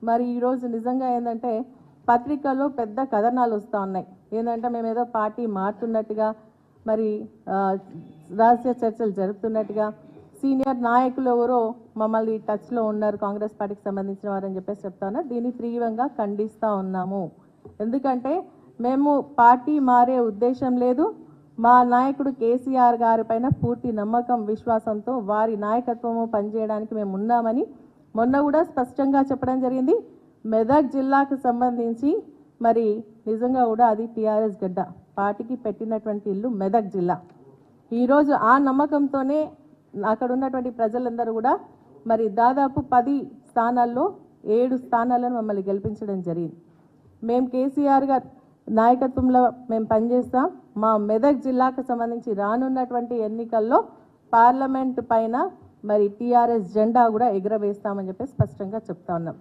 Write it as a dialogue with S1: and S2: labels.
S1: మరి ఈరోజు నిజంగా ఏంటంటే పత్రికల్లో పెద్ద కథనాలు వస్తూ ఉన్నాయి. ఏంటంటే మేము ఏదో పార్టీ మారుతున్నట్టుగా, మరి రహస్య చర్చలు జరుపుతున్నట్టుగా, సీనియర్ నాయకులు ఎవరో మమ్మల్ని టచ్లో ఉన్నారు కాంగ్రెస్ పార్టీకి సంబంధించిన వారని చెప్పేసి చెప్తాను. దీన్ని తీవ్రంగా ఖండిస్తూ ఉన్నాము. ఎందుకంటే మేము పార్టీ మారే ఉద్దేశం లేదు. మా నాయకుడు కేసీఆర్ గారి పైన పూర్తి నమ్మకం, విశ్వాసంతో వారి నాయకత్వము పనిచేయడానికి మేము ఉన్నామని మొన్న కూడా స్పష్టంగా చెప్పడం జరిగింది. మెదక్ జిల్లాకు సంబంధించి మరి నిజంగా కూడా అది టీఆర్ఎస్ గడ్డ, పార్టీకి పెట్టినటువంటి ఇల్లు మెదక్ జిల్లా. ఈరోజు ఆ నమ్మకంతోనే అక్కడ ఉన్నటువంటి ప్రజలందరూ కూడా మరి దాదాపు 10 స్థానాల్లో 7 స్థానాలను మమ్మల్ని గెలిపించడం జరిగింది. మేము కేసీఆర్ గారు నాయకత్వంలో మేము పనిచేస్తాం. మా మెదక్ జిల్లాకు సంబంధించి రానున్నటువంటి ఎన్నికల్లో పార్లమెంట్ పైన మరి టీఆర్ఎస్ జెండా కూడా ఎగురవేస్తామని చెప్పి స్పష్టంగా చెప్తా ఉన్నాం.